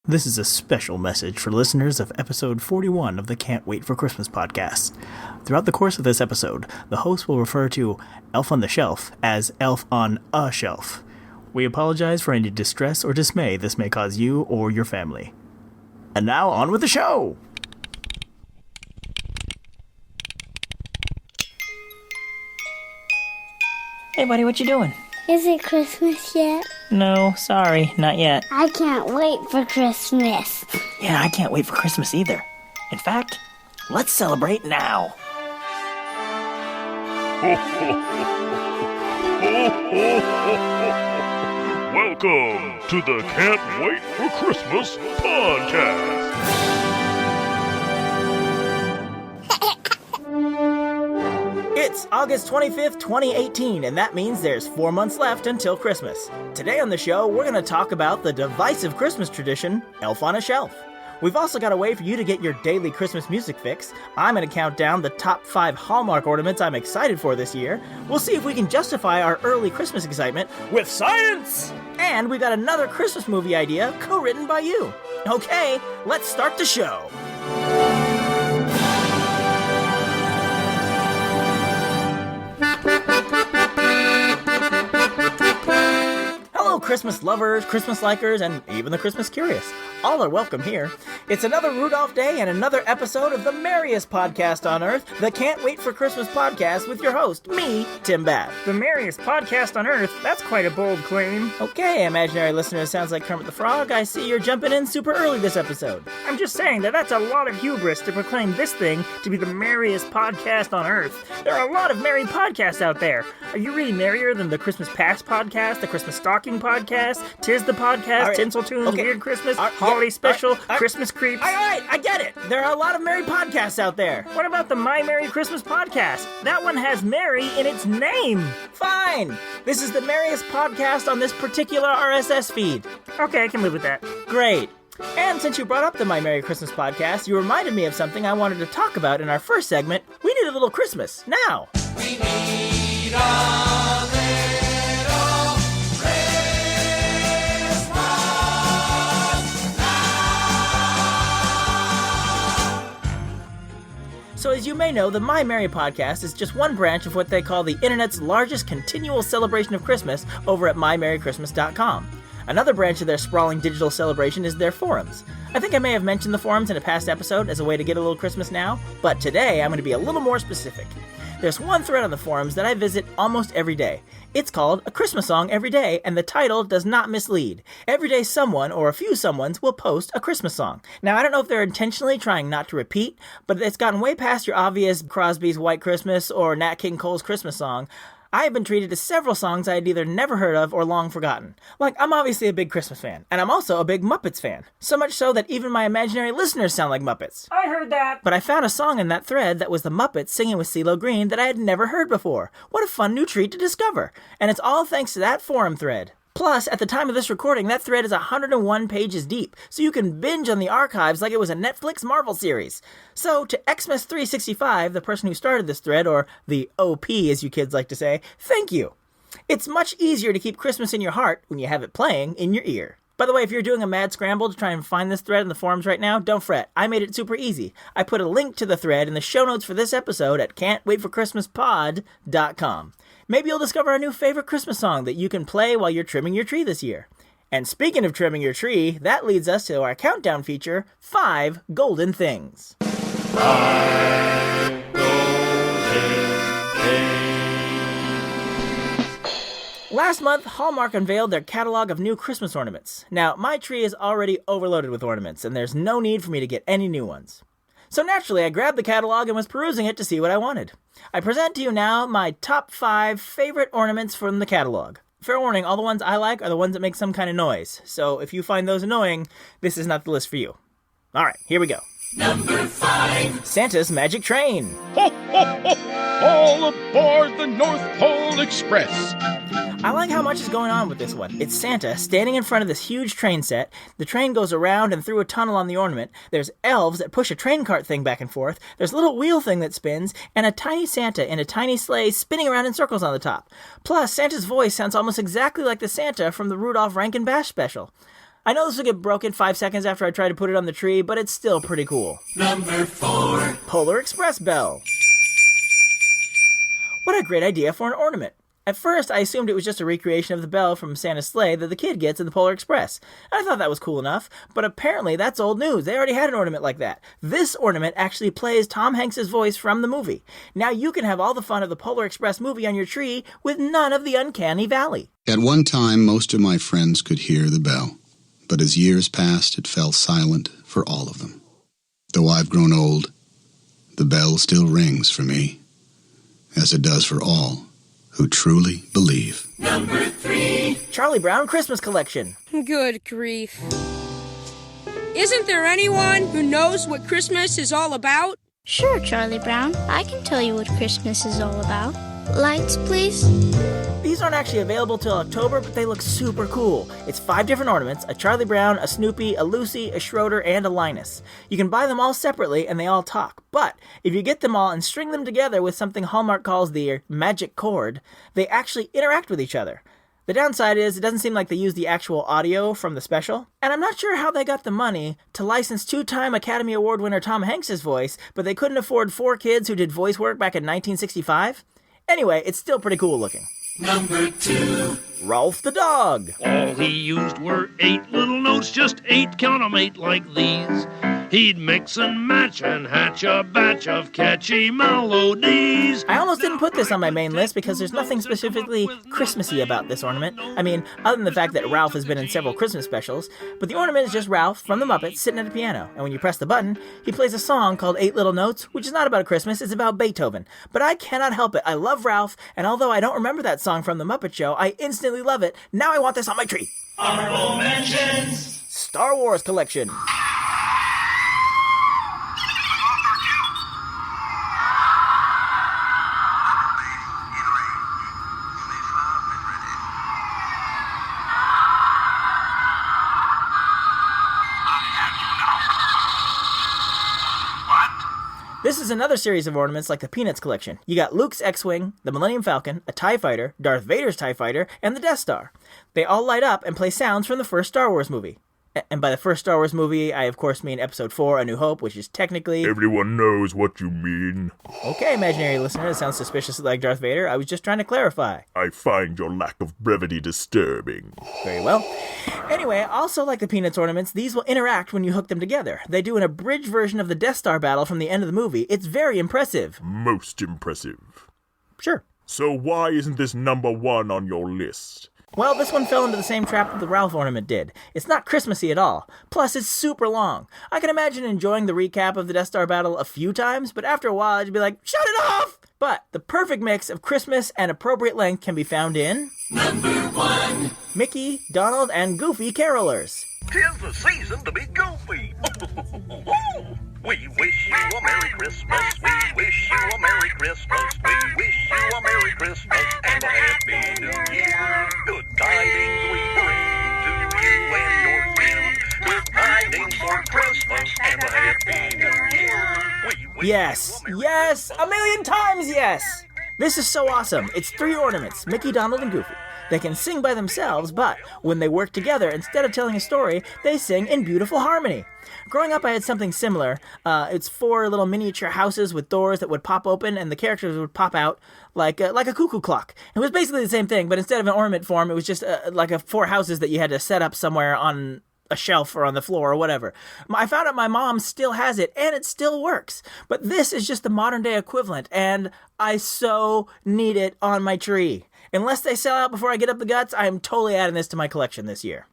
This is a special message for listeners of episode 41 of the Can't Wait for Christmas podcast. Throughout the course of this episode, the host will refer to Elf on the Shelf as Elf on a Shelf. We apologize for any distress or dismay this may cause you or your family. And now, on with the show! Hey buddy, what you doing? Is it Christmas yet? No, sorry, not yet. I can't wait for Christmas. Yeah, I can't wait for Christmas either. In fact, let's celebrate now. Welcome to the Can't Wait for Christmas podcast. It's August 25th, 2018, and that means there's 4 months left until Christmas. Today on the show, we're going to talk about the divisive Christmas tradition, Elf on a Shelf. We've also got a way for you to get your daily Christmas music fix. I'm going to count down the top 5 Hallmark ornaments I'm excited for this year. We'll see if we can justify our early Christmas excitement with science! And we've got another Christmas movie idea co-written by you. Okay, let's start the show. Hello, Christmas lovers, Christmas likers, and even the Christmas curious. All are welcome here. It's another Rudolph Day and another episode of the merriest podcast on earth, the Can't Wait for Christmas podcast with your host, me, Tim Babb. The merriest podcast on earth? That's quite a bold claim. Okay, imaginary listeners, sounds like Kermit the Frog. I see you're jumping in super early this episode. I'm just saying that's a lot of hubris to proclaim this thing to be the merriest podcast on earth. There are a lot of merry podcasts out there. Are you really merrier than the Christmas Past podcast, the Christmas Stocking podcast, Tis the podcast, right. Tinsel Tunes, Okay. Weird Christmas, Yeah. Holiday Special, All right. Christmas Creeps? All right, I get it. There are a lot of merry podcasts out there. What about the My Merry Christmas podcast? That one has Merry in its name. Fine. This is the merriest podcast on this particular RSS feed. Okay, I can live with that. Great. And since you brought up the My Merry Christmas podcast, you reminded me of something I wanted to talk about in our first segment. We need a little Christmas now. We need a little Christmas now. So as you may know, the My Merry podcast is just one branch of what they call the internet's largest continual celebration of Christmas over at mymerrychristmas.com. Another branch of their sprawling digital celebration is their forums. I think I may have mentioned the forums in a past episode as a way to get a little Christmas now, but today I'm going to be a little more specific. There's one thread on the forums that I visit almost every day. It's called A Christmas Song Every Day, and the title does not mislead. Every day someone, or a few someones, will post a Christmas song. Now, I don't know if they're intentionally trying not to repeat, but it's gotten way past your obvious Crosby's White Christmas or Nat King Cole's Christmas song. I have been treated to several songs I had either never heard of or long forgotten. Like, I'm obviously a big Christmas fan, and I'm also a big Muppets fan. So much so that even my imaginary listeners sound like Muppets. I heard that. But I found a song in that thread that was the Muppets singing with CeeLo Green that I had never heard before. What a fun new treat to discover. And it's all thanks to that forum thread. Plus, at the time of this recording, that thread is 101 pages deep, so you can binge on the archives like it was a Netflix Marvel series. So, to Xmas365, the person who started this thread, or the OP as you kids like to say, thank you. It's much easier to keep Christmas in your heart when you have it playing in your ear. By the way, if you're doing a mad scramble to try and find this thread in the forums right now, don't fret. I made it super easy. I put a link to the thread in the show notes for this episode at can'twaitforchristmaspod.com. Maybe you'll discover a new favorite Christmas song that you can play while you're trimming your tree this year. And speaking of trimming your tree, that leads us to our countdown feature, 5 Golden Things. 5 golden things. Last month, Hallmark unveiled their catalog of new Christmas ornaments. Now, my tree is already overloaded with ornaments, and there's no need for me to get any new ones. So naturally, I grabbed the catalog and was perusing it to see what I wanted. I present to you now my top 5 favorite ornaments from the catalog. Fair warning, all the ones I like are the ones that make some kind of noise, so if you find those annoying, this is not the list for you. Alright, here we go. Number 5. Santa's Magic Train. Ho, ho, ho! All aboard the North Pole Express! I like how much is going on with this one. It's Santa standing in front of this huge train set. The train goes around and through a tunnel on the ornament. There's elves that push a train cart thing back and forth. There's a little wheel thing that spins, and a tiny Santa in a tiny sleigh spinning around in circles on the top. Plus, Santa's voice sounds almost exactly like the Santa from the Rudolph Rankin Bash special. I know this will get broken 5 seconds after I try to put it on the tree, but it's still pretty cool. Number 4. Polar Express bell. What a great idea for an ornament. At first, I assumed it was just a recreation of the bell from Santa's sleigh that the kid gets in the Polar Express. I thought that was cool enough, but apparently that's old news. They already had an ornament like that. This ornament actually plays Tom Hanks' voice from the movie. Now you can have all the fun of the Polar Express movie on your tree with none of the uncanny valley. At one time, most of my friends could hear the bell, but as years passed, it fell silent for all of them. Though I've grown old, the bell still rings for me, as it does for all who truly believe. Number 3. Charlie Brown Christmas Collection. Good grief. Isn't there anyone who knows what Christmas is all about? Sure, Charlie Brown. I can tell you what Christmas is all about. Lights, please. These aren't actually available till October, but they look super cool. It's 5 different ornaments, a Charlie Brown, a Snoopy, a Lucy, a Schroeder, and a Linus. You can buy them all separately, and they all talk. But if you get them all and string them together with something Hallmark calls the magic cord, they actually interact with each other. The downside is it doesn't seem like they use the actual audio from the special, and I'm not sure how they got the money to license 2-time Academy Award winner Tom Hanks' voice, but they couldn't afford 4 kids who did voice work back in 1965. Anyway, it's still pretty cool looking. Number 2. Ralph the dog. All he used were 8 little notes, just 8, count 'em 8 like these. He'd mix and match and hatch a batch of catchy melodies. I almost didn't put this on my main list because there's nothing specifically Christmassy about this ornament. I mean, other than the fact that Ralph has been in several Christmas specials, but the ornament is just Ralph from the Muppets sitting at a piano, and when you press the button, he plays a song called 8 Little Notes, which is not about Christmas, it's about Beethoven. But I cannot help it. I love Ralph, and although I don't remember that song from the Muppet Show, I instantly love it. Now I want this on my tree. Honorable mentions. Star Wars Collection. This is another series of ornaments like the Peanuts collection. You got Luke's X-Wing, the Millennium Falcon, a TIE Fighter, Darth Vader's TIE Fighter, and the Death Star. They all light up and play sounds from the first Star Wars movie. And by the first Star Wars movie, I of course mean Episode 4, A New Hope, which is technically... Everyone knows what you mean. Okay, imaginary listener, it sounds suspiciously like Darth Vader. I was just trying to clarify. I find your lack of brevity disturbing. Very well. Anyway, also like the Peanuts ornaments, these will interact when you hook them together. They do an abridged version of the Death Star battle from the end of the movie. It's very impressive. Most impressive. Sure. So why isn't this number 1 on your list? Well, this one fell into the same trap that the Ralph ornament did. It's not Christmassy at all. Plus, it's super long. I can imagine enjoying the recap of the Death Star battle a few times, but after a while, I'd be like, shut it off! But the perfect mix of Christmas and appropriate length can be found in... Number 1. Mickey, Donald, and Goofy Carolers. 'Tis the season to be goofy. We wish you a Merry Christmas. We wish you a Merry Christmas. We wish you a Merry Christmas and a Happy New Year. Good tidings we bring to you and your kin. Good tidings for Christmas and a Happy New Year. We wish Yes, you a Merry yes, Christmas. a million times yes! This is so awesome. It's 3 ornaments, Mickey, Donald, and Goofy. They can sing by themselves, but when they work together, instead of telling a story, they sing in beautiful harmony. Growing up, I had something similar. It's 4 little miniature houses with doors that would pop open, and the characters would pop out like a cuckoo clock. It was basically the same thing, but instead of an ornament form, it was just like 4 houses that you had to set up somewhere on a shelf or on the floor or whatever. I found out my mom still has it, and it still works. But this is just the modern-day equivalent, and I so need it on my tree. Unless they sell out before I get up the guts, I am totally adding this to my collection this year.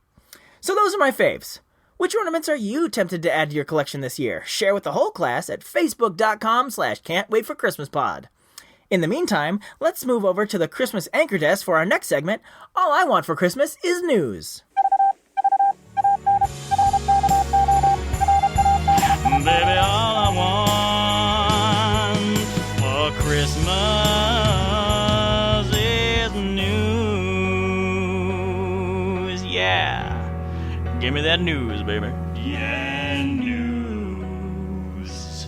So those are my faves. Which ornaments are you tempted to add to your collection this year? Share with the whole class at facebook.com/can'twaitforchristmaspod. In the meantime, let's move over to the Christmas anchor desk for our next segment, All I Want for Christmas is News. Baby, all I want for Christmas is news. Yeah. Give me that news, baby. Yeah, news.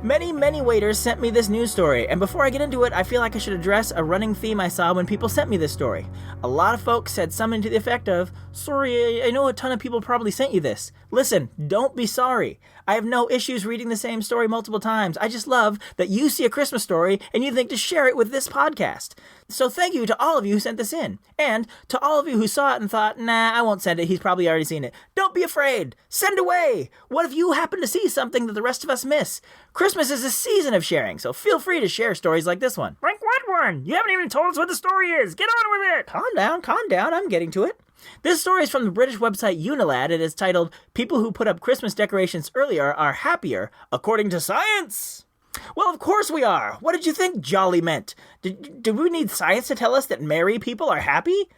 Many waiters sent me this news story, and before I get into it, I feel like I should address a running theme I saw when people sent me this story. A lot of folks said something to the effect of, "Sorry, I know a ton of people probably sent you this." Listen, don't be sorry. I have no issues reading the same story multiple times. I just love that you see a Christmas story and you think to share it with this podcast. So thank you to all of you who sent this in. And to all of you who saw it and thought, nah, I won't send it. He's probably already seen it. Don't be afraid. Send away. What if you happen to see something that the rest of us miss? Christmas is a season of sharing, so feel free to share stories like this one. Like what one? You haven't even told us what the story is. Get on with it. Calm down. I'm getting to it. This story is from the British website Unilad. It is titled, "People Who Put Up Christmas Decorations Earlier Are Happier, According to Science." Well, of course we are. What did you think jolly meant? Did we need science to tell us that merry people are happy?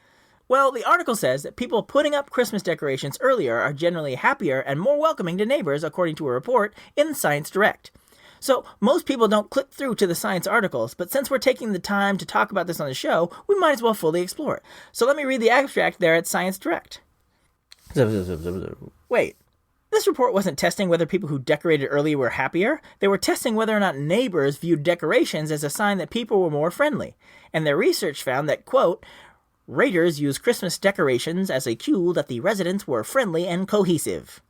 Well, the article says that people putting up Christmas decorations earlier are generally happier and more welcoming to neighbors, according to a report in Science Direct. So, most people don't click through to the science articles, but since we're taking the time to talk about this on the show, we might as well fully explore it. So let me read the abstract there at Science Direct. Wait, this report wasn't testing whether people who decorated early were happier. They were testing whether or not neighbors viewed decorations as a sign that people were more friendly. And their research found that, quote, raters used Christmas decorations as a cue that the residents were friendly and cohesive.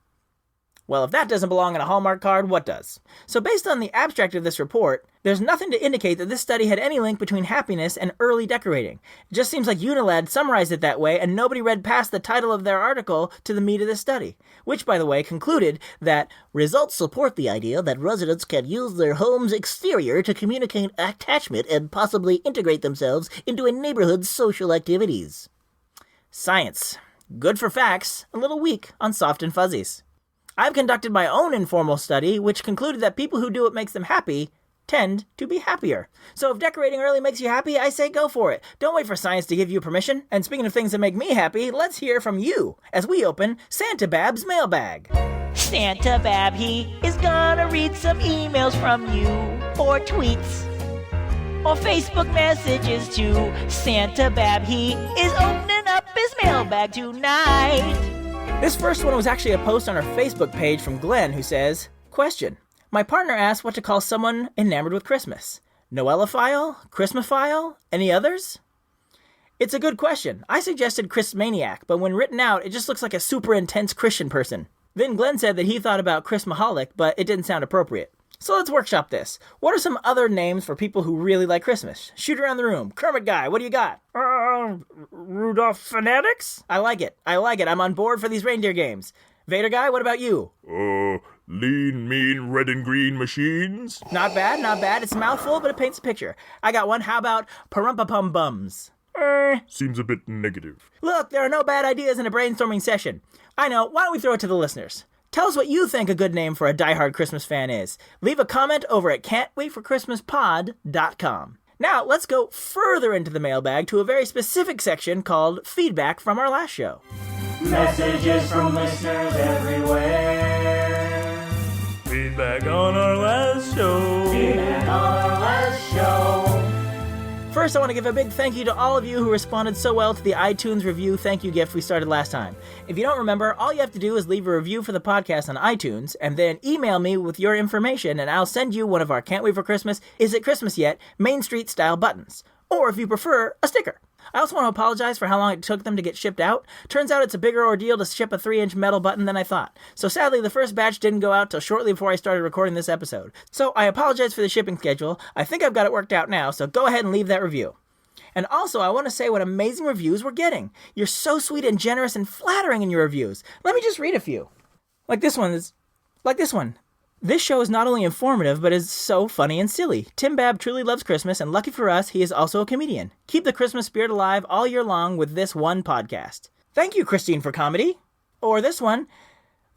Well, if that doesn't belong on a Hallmark card, what does? So based on the abstract of this report, there's nothing to indicate that this study had any link between happiness and early decorating. It just seems like Unilad summarized it that way and nobody read past the title of their article to the meat of the study, which, by the way, concluded that results support the idea that residents can use their home's exterior to communicate attachment and possibly integrate themselves into a neighborhood's social activities. Science. Good for facts, a little weak on soft and fuzzies. I've conducted my own informal study, which concluded that people who do what makes them happy tend to be happier. So if decorating early makes you happy, I say go for it. Don't wait for science to give you permission. And speaking of things that make me happy, let's hear from you as we open Santa Babb's Mailbag. Santa Babb, he is gonna read some emails from you, or tweets, or Facebook messages too. Santa Babb, he is opening up his mailbag tonight. This first one was actually a post on our Facebook page from Glenn, who says, question, my partner asked what to call someone enamored with Christmas. Noelophile? Christmaphile? Any others? It's a good question. I suggested Christmaniac, but when written out, it just looks like a super intense Christian person. Then Glenn said that he thought about Christmaholic, but it didn't sound appropriate. So let's workshop this. What are some other names for people who really like Christmas? Shoot around the room. Kermit guy, what do you got? Rudolph Fanatics? I like it. I'm on board for these reindeer games. Vader guy, what about you? Lean, mean, red and green machines? Not bad. It's a mouthful, but it paints a picture. I got one. How about Parumpapum Bums? Seems a bit negative. Look, there are no bad ideas in a brainstorming session. I know. Why don't we throw it to the listeners? Tell us what you think a good name for a diehard Christmas fan is. Leave a comment over at can'twaitforchristmaspod.com. Now, let's go further into the mailbag to a very specific section called Feedback from our last show. Messages from listeners everywhere. Feedback on our last show. First, I want to give a big thank you to all of you who responded so well to the iTunes review thank you gift we started last time. If you don't remember, all you have to do is leave a review for the podcast on iTunes, and then email me with your information, and I'll send you one of our Can't Wait for Christmas, Is It Christmas Yet, Main Street style buttons. Or, if you prefer, a sticker. I also want to apologize for how long it took them to get shipped out. Turns out it's a bigger ordeal to ship a 3-inch metal button than I thought. So sadly, the first batch didn't go out till shortly before I started recording this episode. So I apologize for the shipping schedule. I think I've got it worked out now, so go ahead and leave that review. And also, I want to say what amazing reviews we're getting. You're so sweet and generous and flattering in your reviews. Let me just read a few. Like this one. This show is not only informative, but is so funny and silly. Tim Babb truly loves Christmas, and lucky for us, he is also a comedian. Keep the Christmas spirit alive all year long with this one podcast. Thank you, Christine, for comedy. Or this one.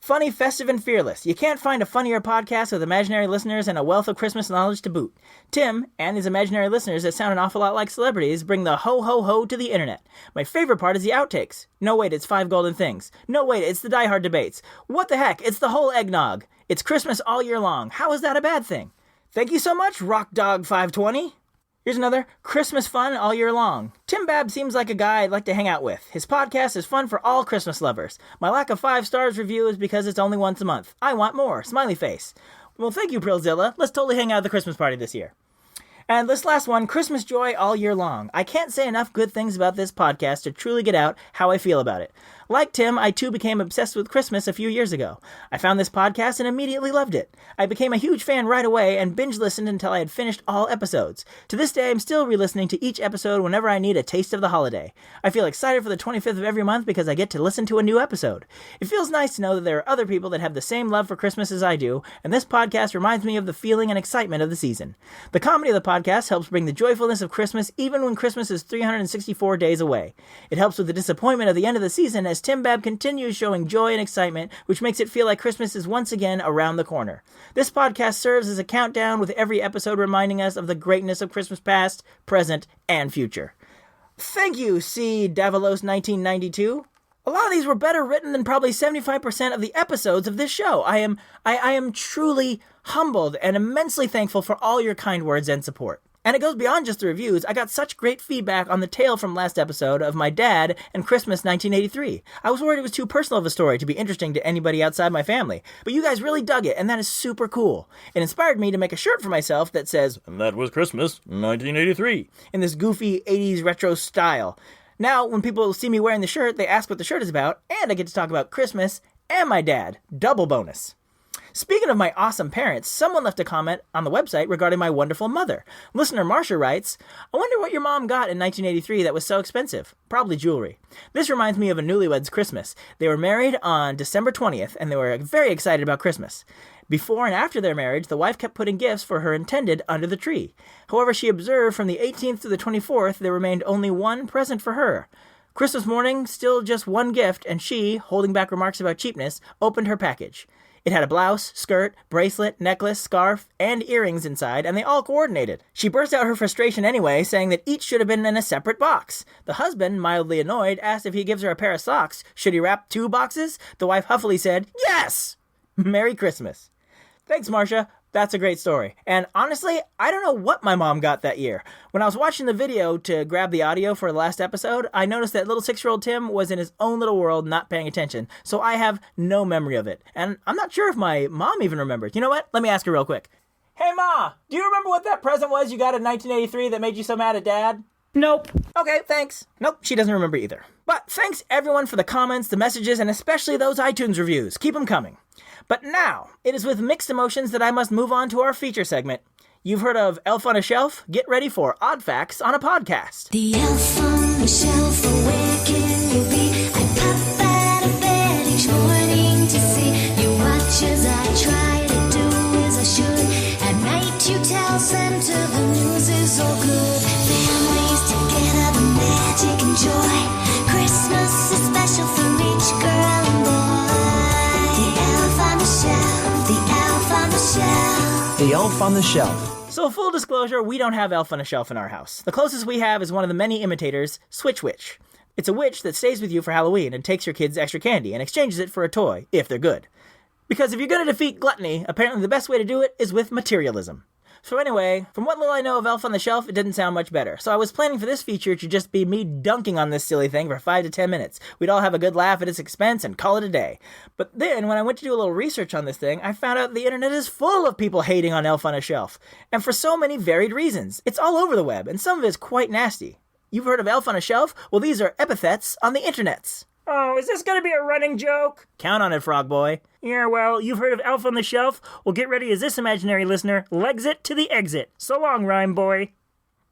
Funny, festive, and fearless. You can't find a funnier podcast with imaginary listeners and a wealth of Christmas knowledge to boot. Tim, and his imaginary listeners that sound an awful lot like celebrities, bring the ho-ho-ho to the internet. My favorite part is the outtakes. No, wait, it's 5 golden things. No, wait, it's the Die Hard debates. What the heck? It's the whole eggnog. It's Christmas all year long. How is that a bad thing? Thank you so much, RockDog520. Here's another. Christmas fun all year long. Tim Babb seems like a guy I'd like to hang out with. His podcast is fun for all Christmas lovers. My lack of 5 stars review is because it's only once a month. I want more. Smiley face. Well, thank you, Prilzilla. Let's totally hang out at the Christmas party this year. And this last one, Christmas joy all year long. I can't say enough good things about this podcast to truly get out how I feel about it. Like Tim, I too became obsessed with Christmas a few years ago. I found this podcast and immediately loved it. I became a huge fan right away and binge-listened until I had finished all episodes. To this day, I'm still re-listening to each episode whenever I need a taste of the holiday. I feel excited for the 25th of every month because I get to listen to a new episode. It feels nice to know that there are other people that have the same love for Christmas as I do, and this podcast reminds me of the feeling and excitement of the season. The comedy of the podcast helps bring the joyfulness of Christmas even when Christmas is 364 days away. It helps with the disappointment of the end of the season as Tim Babb continues showing joy and excitement, which makes it feel like Christmas is once again around the corner. This podcast serves as a countdown with every episode reminding us of the greatness of Christmas past, present, and future. Thank you, C. Davalos 1992. A lot of these were better written than probably 75% of the episodes of this show. I am truly humbled and immensely thankful for all your kind words and support. And it goes beyond just the reviews. I got such great feedback on the tale from last episode of my dad and Christmas 1983. I was worried it was too personal of a story to be interesting to anybody outside my family, but you guys really dug it, and that is super cool. It inspired me to make a shirt for myself that says, "And that was Christmas 1983, in this goofy 80s retro style. Now, when people see me wearing the shirt, they ask what the shirt is about, and I get to talk about Christmas and my dad. Double bonus. Speaking of my awesome parents, someone left a comment on the website regarding my wonderful mother. Listener Marcia writes, I wonder what your mom got in 1983 that was so expensive. Probably jewelry. This reminds me of a newlywed's Christmas. They were married on December 20th, and they were very excited about Christmas. Before and after their marriage, the wife kept putting gifts for her intended under the tree. However, she observed from the 18th to the 24th, there remained only one present for her. Christmas morning, still just one gift, and she, holding back remarks about cheapness, opened her package. It had a blouse, skirt, bracelet, necklace, scarf, and earrings inside, and they all coordinated. She burst out her frustration anyway, saying that each should have been in a separate box. The husband, mildly annoyed, asked if he gives her a pair of socks. Should he wrap 2 boxes? The wife huffily said, yes! Merry Christmas. Thanks, Marcia. That's a great story. And honestly, I don't know what my mom got that year. When I was watching the video to grab the audio for the last episode, I noticed that little 6-year-old Tim was in his own little world, not paying attention. So I have no memory of it. And I'm not sure if my mom even remembered. You know what? Let me ask her real quick. Hey, Ma, do you remember what that present was you got in 1983 that made you so mad at Dad? Nope. Okay, thanks. Nope, she doesn't remember either. But thanks everyone for the comments, the messages, and especially those iTunes reviews. Keep them coming. But now, it is with mixed emotions that I must move on to our feature segment. You've heard of Elf on a Shelf? Get ready for Odd Facts on a Podcast. The elf on the shelf, where can you be? I pop out of bed each morning to see you watch as I try to do as I should. At night you tell Santa the news is all good. Families together, the magic and joy. Christmas is special for each girl and boy. The elf on the shelf, the elf on the shelf. The Elf on the Shelf. So full disclosure, we don't have Elf on a Shelf in our house. The closest we have is one of the many imitators, Switch Witch. It's a witch that stays with you for Halloween and takes your kids extra candy and exchanges it for a toy, if they're good. Because if you're going to defeat gluttony, apparently the best way to do it is with materialism. So anyway, from what little I know of Elf on the Shelf, it didn't sound much better. So I was planning for this feature to just be me dunking on this silly thing for 5 to 10 minutes. We'd all have a good laugh at its expense and call it a day. But then, when I went to do a little research on this thing, I found out the internet is full of people hating on Elf on a Shelf. And for so many varied reasons. It's all over the web, and some of it is quite nasty. You've heard of Elf on a Shelf? Well, these are epithets on the internets. Oh, is this gonna be a running joke? Count on it, Frog Boy. Yeah, well, you've heard of Elf on the Shelf? Well, get ready as this imaginary listener legs it to the exit. So long, Rhyme Boy.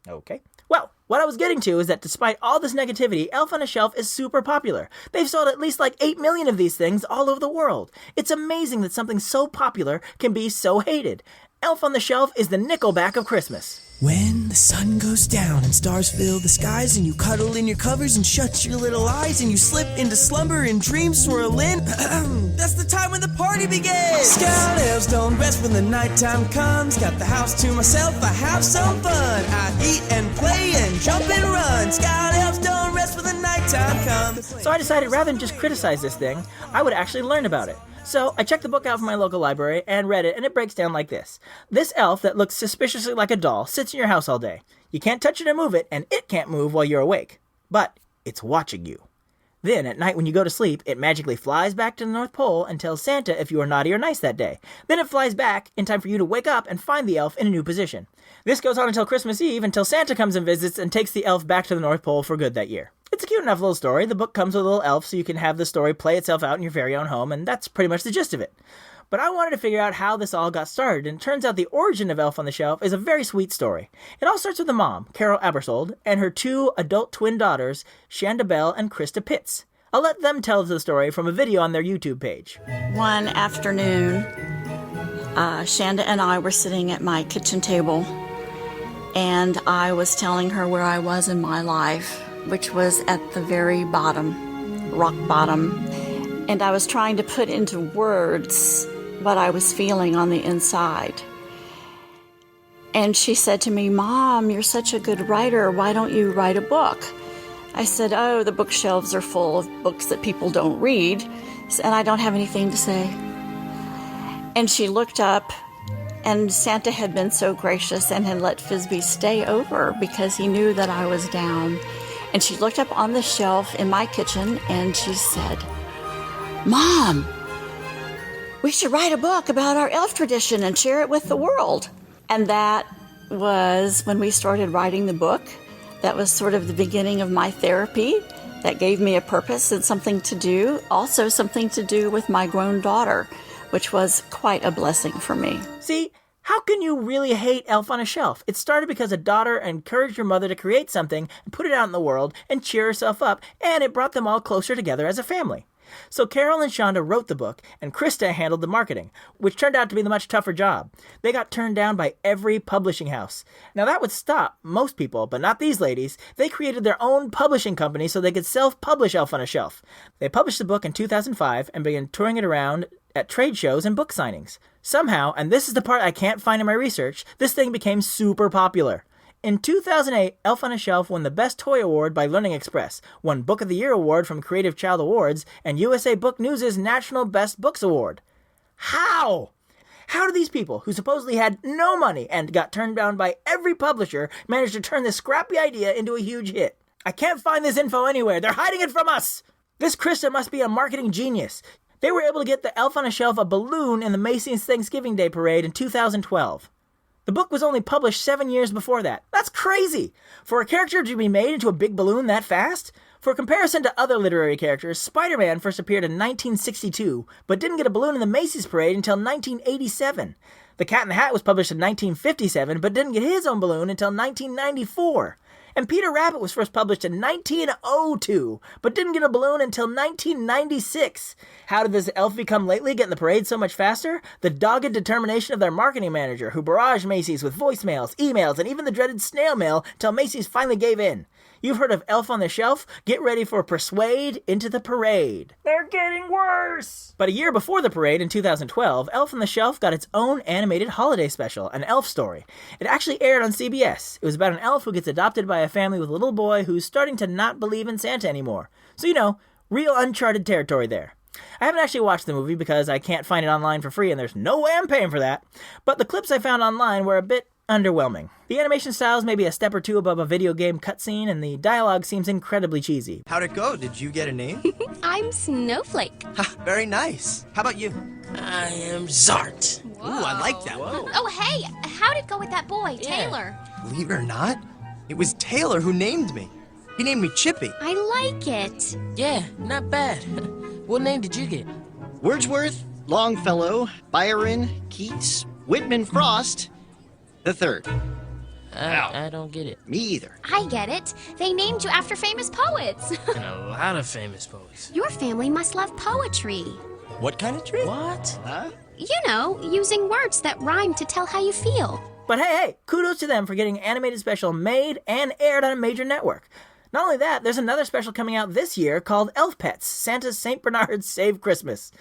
Okay. Well, what I was getting to is that despite all this negativity, Elf on a Shelf is super popular. They've sold at least like 8 million of these things all over the world. It's amazing that something so popular can be so hated. Elf on the Shelf is the Nickelback of Christmas. When the sun goes down and stars fill the skies and you cuddle in your covers and shut your little eyes and you slip into slumber and dreams swirl in, that's the time when the party begins. Scout elves don't rest when the nighttime comes. Got the house to myself, I have some fun. I eat and play and jump and run. Scout elves don't rest when the nighttime comes. So I decided rather than just criticize this thing, I would actually learn about it. So I checked the book out from my local library and read it, and it breaks down like this. This elf that looks suspiciously like a doll sits in your house all day. You can't touch it or move it, and it can't move while you're awake. But it's watching you. Then, at night when you go to sleep, it magically flies back to the North Pole and tells Santa if you are naughty or nice that day. Then it flies back in time for you to wake up and find the elf in a new position. This goes on until Christmas Eve, until Santa comes and visits and takes the elf back to the North Pole for good that year. It's a cute enough little story. The book comes with a little elf so you can have the story play itself out in your very own home, and that's pretty much the gist of it. But I wanted to figure out how this all got started, and it turns out the origin of Elf on the Shelf is a very sweet story. It all starts with the mom, Carol Abersold, and her 2 adult twin daughters, Shanda Bell and Krista Pitts. I'll let them tell the story from a video on their YouTube page. One afternoon, Shanda and I were sitting at my kitchen table, and I was telling her where I was in my life, which was at the very bottom, rock bottom. And I was trying to put into words what I was feeling on the inside. And she said to me, "Mom, you're such a good writer. Why don't you write a book?" I said, "Oh, the bookshelves are full of books that people don't read, and I don't have anything to say." And she looked up, and Santa had been so gracious and had let Frisbee stay over because he knew that I was down. And she looked up on the shelf in my kitchen, and she said, "Mom, we should write a book about our elf tradition and share it with the world." And that was when we started writing the book. That was sort of the beginning of my therapy. That gave me a purpose and something to do. Also something to do with my grown daughter, which was quite a blessing for me. See, how can you really hate Elf on a Shelf? It started because a daughter encouraged your mother to create something and put it out in the world and cheer herself up, and it brought them all closer together as a family. So Carol and Shanda wrote the book, and Krista handled the marketing, which turned out to be the much tougher job. They got turned down by every publishing house. Now that would stop most people, but not these ladies. They created their own publishing company so they could self-publish Elf on a Shelf. They published the book in 2005 and began touring it around at trade shows and book signings. Somehow, and this is the part I can't find in my research, this thing became super popular. In 2008, Elf on a Shelf won the Best Toy Award by Learning Express, won Book of the Year Award from Creative Child Awards, and USA Book News' National Best Books Award. How? How do these people, who supposedly had no money and got turned down by every publisher, manage to turn this scrappy idea into a huge hit? I can't find this info anywhere. They're hiding it from us! This Krista must be a marketing genius. They were able to get the Elf on a Shelf a balloon in the Macy's Thanksgiving Day Parade in 2012. The book was only published 7 years before that. That's crazy! For a character to be made into a big balloon that fast? For comparison to other literary characters, Spider-Man first appeared in 1962, but didn't get a balloon in the Macy's Parade until 1987. The Cat in the Hat was published in 1957, but didn't get his own balloon until 1994. And Peter Rabbit was first published in 1902, but didn't get a balloon until 1996. How did this elf become lately, get in the parade so much faster? The dogged determination of their marketing manager, who barraged Macy's with voicemails, emails, and even the dreaded snail mail till Macy's finally gave in. You've heard of Elf on the Shelf? Get ready for Persuade into the Parade. They're getting worse! But a year before the parade, in 2012, Elf on the Shelf got its own animated holiday special, An Elf Story. It actually aired on CBS. It was about an elf who gets adopted by a family with a little boy who's starting to not believe in Santa anymore. So, real uncharted territory there. I haven't actually watched the movie because I can't find it online for free and there's no way I'm paying for that. But the clips I found online were a bit underwhelming. The animation style's maybe a step or two above a video game cutscene, and the dialogue seems incredibly cheesy. How'd it go? Did you get a name? I'm Snowflake. Very nice. How about you? I am Zart. Whoa. Ooh, I like that one. Oh, hey, how'd it go with that boy, Taylor? Believe it or not, it was Taylor who named me. He named me Chippy. I like it. Yeah, not bad. What name did you get? Wordsworth, Longfellow, Byron, Keats, Whitman Frost, the third. I don't get it. Me either. I get it. They named you after famous poets. And a lot of famous poets. Your family must love poetry. What kind of tree? What? Huh? You know, using words that rhyme to tell how you feel. But hey, kudos to them for getting an animated special made and aired on a major network. Not only that, there's another special coming out this year called Elf Pets, Santa's St. Bernard's Save Christmas.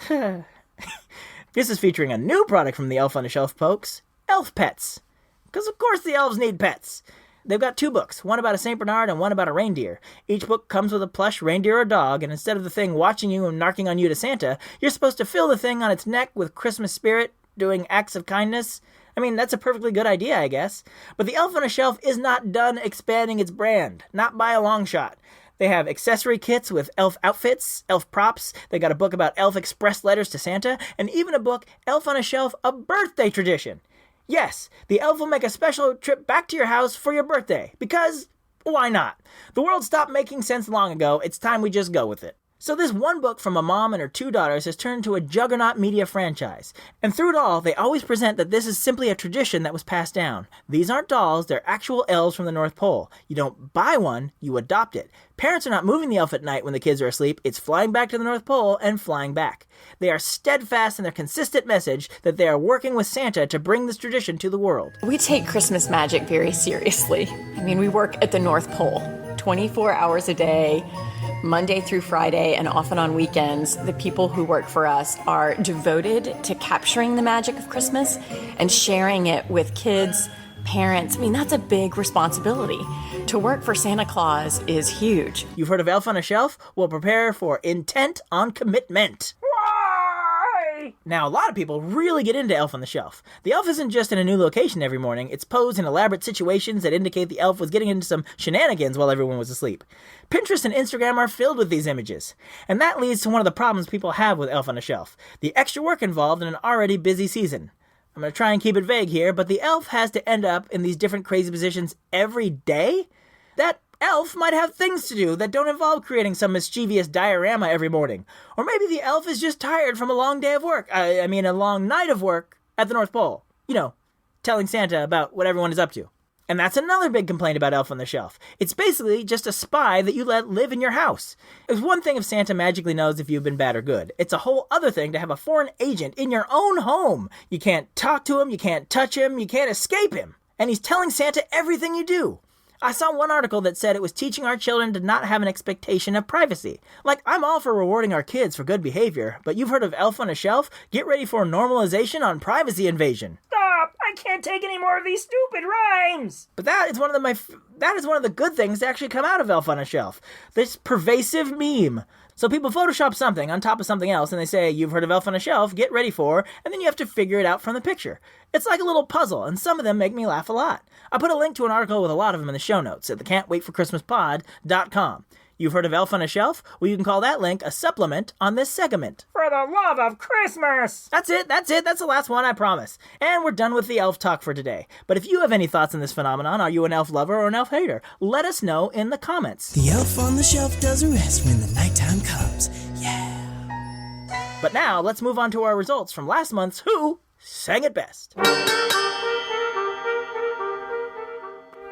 This is featuring a new product from the Elf on the Shelf folks, Elf Pets. Because of course the elves need pets. They've got 2 books, one about a St. Bernard and one about a reindeer. Each book comes with a plush reindeer or dog, and instead of the thing watching you and narking on you to Santa, you're supposed to fill the thing on its neck with Christmas spirit, doing acts of kindness. I mean, that's a perfectly good idea, I guess. But the Elf on a Shelf is not done expanding its brand, not by a long shot. They have accessory kits with elf outfits, elf props. They got a book about elf express letters to Santa, and even a book, Elf on a Shelf, a birthday tradition. Yes, the elf will make a special trip back to your house for your birthday, because why not? The world stopped making sense long ago. It's time we just go with it. So this one book from a mom and her 2 daughters has turned into a juggernaut media franchise. And through it all, they always present that this is simply a tradition that was passed down. These aren't dolls, they're actual elves from the North Pole. You don't buy one, you adopt it. Parents are not moving the elf at night when the kids are asleep, it's flying back to the North Pole and flying back. They are steadfast in their consistent message that they are working with Santa to bring this tradition to the world. We take Christmas magic very seriously. I mean, we work at the North Pole 24 hours a day, Monday through Friday, and often on weekends. The people who work for us are devoted to capturing the magic of Christmas and sharing it with kids, parents. I mean, that's a big responsibility. To work for Santa Claus is huge. You've heard of Elf on a Shelf? Well, prepare for intent on commitment. Now, a lot of people really get into Elf on the Shelf. The elf isn't just in a new location every morning, it's posed in elaborate situations that indicate the elf was getting into some shenanigans while everyone was asleep. Pinterest and Instagram are filled with these images. And that leads to one of the problems people have with Elf on the Shelf, the extra work involved in an already busy season. I'm going to try and keep it vague here, but the elf has to end up in these different crazy positions every day? That elf might have things to do that don't involve creating some mischievous diorama every morning. Or maybe the elf is just tired from a long day of work. I mean, a long night of work at the North Pole. You know, telling Santa about what everyone is up to. And that's another big complaint about Elf on the Shelf. It's basically just a spy that you let live in your house. It's one thing if Santa magically knows if you've been bad or good. It's a whole other thing to have a foreign agent in your own home. You can't talk to him, you can't touch him, you can't escape him. And he's telling Santa everything you do. I saw one article that said it was teaching our children to not have an expectation of privacy. Like, I'm all for rewarding our kids for good behavior, but you've heard of Elf on a Shelf? Get ready for normalization on privacy invasion. Stop! I can't take any more of these stupid rhymes! But that is one of the good things to actually come out of Elf on a Shelf. This pervasive meme. So people Photoshop something on top of something else and they say, you've heard of Elf on a Shelf, get ready for, and then you have to figure it out from the picture. It's like a little puzzle, and some of them make me laugh a lot. I put a link to an article with a lot of them in the show notes at the can'twaitforchristmaspod.com. You've heard of Elf on a Shelf? Well, you can call that link a supplement on this segment. For the love of Christmas! That's it. That's the last one, I promise. And we're done with the elf talk for today. But if you have any thoughts on this phenomenon, are you an elf lover or an elf hater? Let us know in the comments. The elf on the shelf does rest when the nighttime comes. Yeah. But now, let's move on to our results from last month's Who Sang It Best.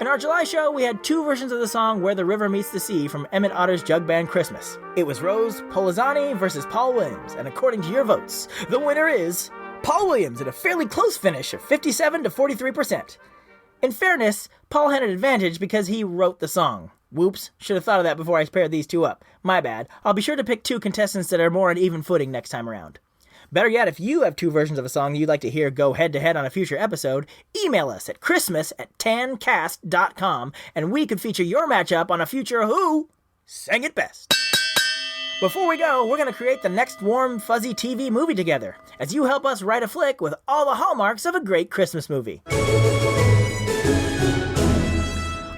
In our July show, we had 2 versions of the song Where the River Meets the Sea from Emmett Otter's Jug Band Christmas. It was Rose Polizzani versus Paul Williams, and according to your votes, the winner is Paul Williams in a fairly close finish of 57 to 43%. In fairness, Paul had an advantage because he wrote the song. Whoops, should have thought of that before I paired these 2 up. My bad. I'll be sure to pick 2 contestants that are more on even footing next time around. Better yet, if you have 2 versions of a song you'd like to hear go head-to-head on a future episode, email us at christmas@tancast.com, and we could feature your matchup on a future Who Sang It Best. Before we go, we're going to create the next warm, fuzzy TV movie together, as you help us write a flick with all the hallmarks of a great Christmas movie.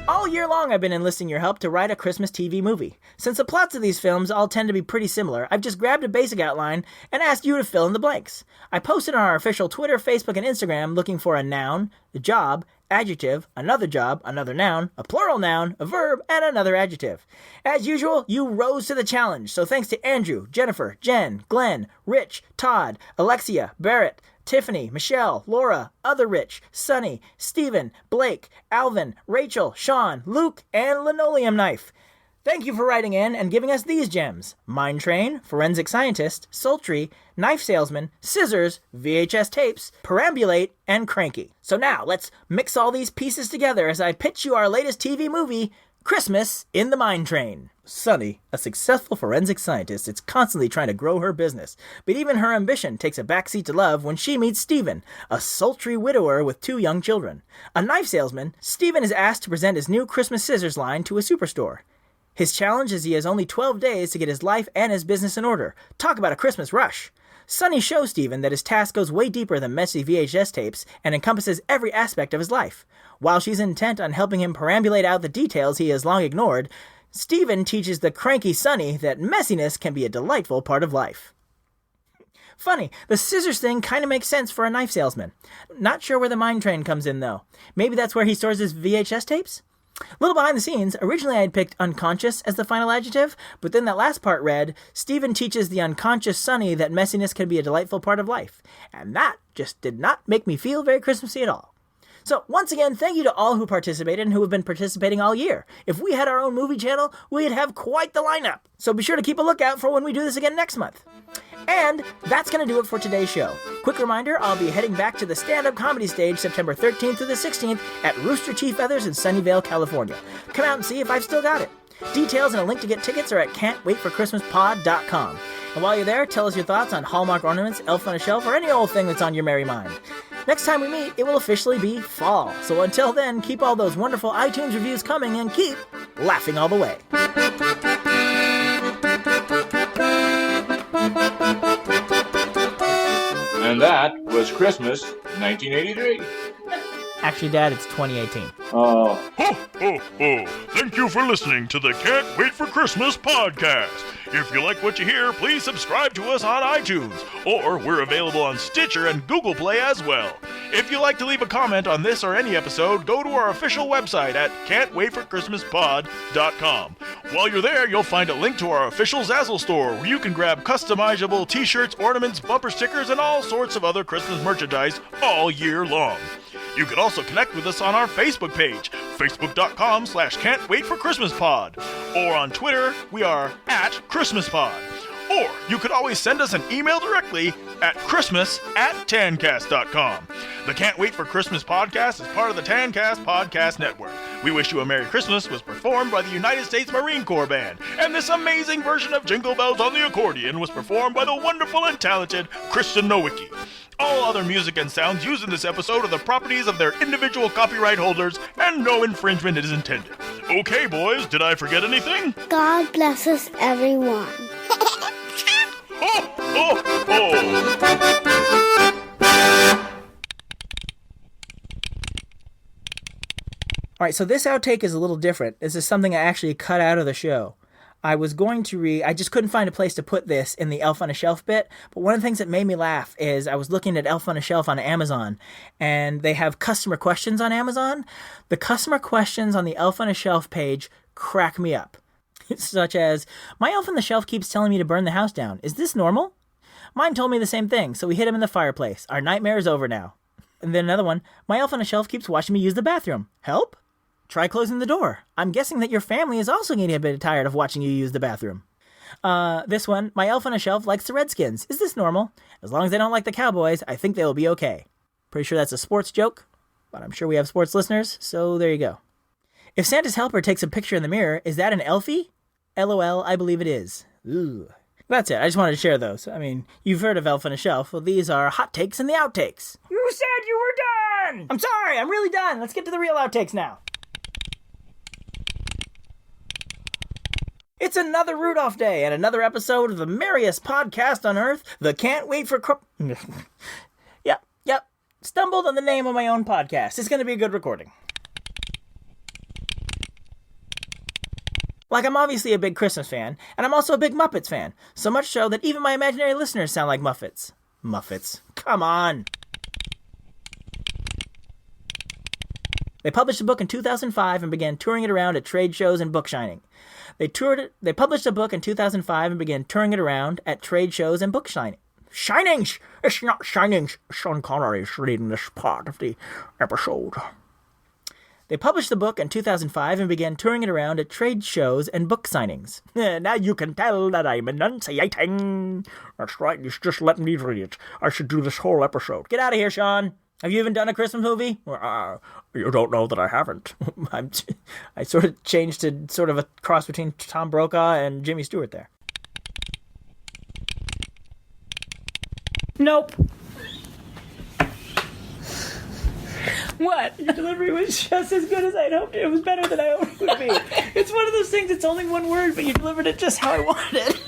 All year long, I've been enlisting your help to write a Christmas TV movie. Since the plots of these films all tend to be pretty similar, I've just grabbed a basic outline and asked you to fill in the blanks. I posted on our official Twitter, Facebook, and Instagram looking for a noun, a job, adjective, another job, another noun, a plural noun, a verb, and another adjective. As usual, you rose to the challenge, so thanks to Andrew, Jennifer, Jen, Glenn, Rich, Todd, Alexia, Barrett, Tiffany, Michelle, Laura, Other Rich, Sunny, Stephen, Blake, Alvin, Rachel, Sean, Luke, and Linoleum Knife. Thank you for writing in and giving us these gems: Mind Train, Forensic Scientist, Sultry, Knife Salesman, Scissors, VHS Tapes, Perambulate, and Cranky. So now, let's mix all these pieces together as I pitch you our latest TV movie, Christmas in the Mind Train. Sunny, a successful forensic scientist, is constantly trying to grow her business, but even her ambition takes a backseat to love when she meets Stephen, a sultry widower with 2 young children. A knife salesman, Stephen is asked to present his new Christmas scissors line to a superstore. His challenge is he has only 12 days to get his life and his business in order. Talk about a Christmas rush. Sunny shows Stephen that his task goes way deeper than messy VHS tapes and encompasses every aspect of his life. While she's intent on helping him perambulate out the details he has long ignored, Stephen teaches the cranky Sonny that messiness can be a delightful part of life. Funny, the scissors thing kind of makes sense for a knife salesman. Not sure where the mine train comes in, though. Maybe that's where he stores his VHS tapes? Little behind the scenes, originally I had picked unconscious as the final adjective, but then that last part read, Stephen teaches the unconscious Sonny that messiness can be a delightful part of life. And that just did not make me feel very Christmassy at all. So, once again, thank you to all who participated and who have been participating all year. If we had our own movie channel, we'd have quite the lineup. So be sure to keep a lookout for when we do this again next month. And that's going to do it for today's show. Quick reminder, I'll be heading back to the stand-up comedy stage September 13th through the 16th at Rooster Teeth Feathers in Sunnyvale, California. Come out and see if I've still got it. Details and a link to get tickets are at can'twaitforchristmaspod.com. And while you're there, tell us your thoughts on Hallmark ornaments, Elf on a Shelf, or any old thing that's on your merry mind. Next time we meet, it will officially be fall. So until then, keep all those wonderful iTunes reviews coming and keep laughing all the way. And that was Christmas 1983. Actually, Dad, it's 2018. Oh. Ho, ho, ho. Thank you for listening to the Can't Wait for Christmas podcast. If you like what you hear, please subscribe to us on iTunes, or we're available on Stitcher and Google Play as well. If you'd like to leave a comment on this or any episode, go to our official website at can'twaitforchristmaspod.com. While you're there, you'll find a link to our official Zazzle store, where you can grab customizable t-shirts, ornaments, bumper stickers, and all sorts of other Christmas merchandise all year long. You can also connect with us on our Facebook page, facebook.com/can'twaitforchristmaspod. Or on Twitter, we are @ChristmasPod. Or you could always send us an email directly at christmas@tancast.com. The Can't Wait for Christmas podcast is part of the Tancast Podcast Network. We Wish You a Merry Christmas was performed by the United States Marine Corps Band, and this amazing version of Jingle Bells on the accordion was performed by the wonderful and talented Kristen Nowicki. All other music and sounds used in this episode are the properties of their individual copyright holders, and no infringement is intended. Okay, boys, did I forget anything? God bless us, everyone. Ho, ho, ho! Alright, so this outtake is a little different. This is something I actually cut out of the show. I was going to read, I just couldn't find a place to put this in the Elf on a Shelf bit, but one of the things that made me laugh is I was looking at Elf on a Shelf on Amazon, and they have customer questions on Amazon. The customer questions on the Elf on a Shelf page crack me up. Such as, my elf on the shelf keeps telling me to burn the house down. Is this normal? Mine told me the same thing, so we hid him in the fireplace. Our nightmare is over now. And then another one, my elf on a shelf keeps watching me use the bathroom. Help? Try closing the door. I'm guessing that your family is also getting a bit tired of watching you use the bathroom. This one, my elf on a shelf likes the Redskins. Is this normal? As long as they don't like the Cowboys, I think they will be okay. Pretty sure that's a sports joke, but I'm sure we have sports listeners, so there you go. If Santa's helper takes a picture in the mirror, is that an elfie? LOL, I believe it is. Ooh. That's it. I just wanted to share those. I mean, you've heard of Elf on a Shelf. Well, these are hot takes and the outtakes. You said you were done! I'm sorry, I'm really done. Let's get to the real outtakes now. It's another Rudolph Day and another episode of the merriest podcast on earth, the Can't Wait for... Yep. Stumbled on the name of my own podcast. It's going to be a good recording. Like, I'm obviously a big Christmas fan, and I'm also a big Muppets fan. So much so that even my imaginary listeners sound like Muppets. Muppets. Come on. They published a book in 2005 and began touring it around at trade shows and book signing. They published a book in 2005 and began touring it around at trade shows and book signing. Shinings! It's not shinings. Sean Connery is reading this part of the episode. They published the book in 2005 and began touring it around at trade shows and book signings. Now you can tell that I'm enunciating. That's right, just let me read it. I should do this whole episode. Get out of here, Sean. Have you even done a Christmas movie? You don't know that I haven't. I sort of changed to sort of a cross between Tom Brokaw and Jimmy Stewart there. Nope. What? Your delivery was just as good as I'd hoped. It was better than I hoped it would be. It's one of those things, it's only one word, but you delivered it just how I wanted it.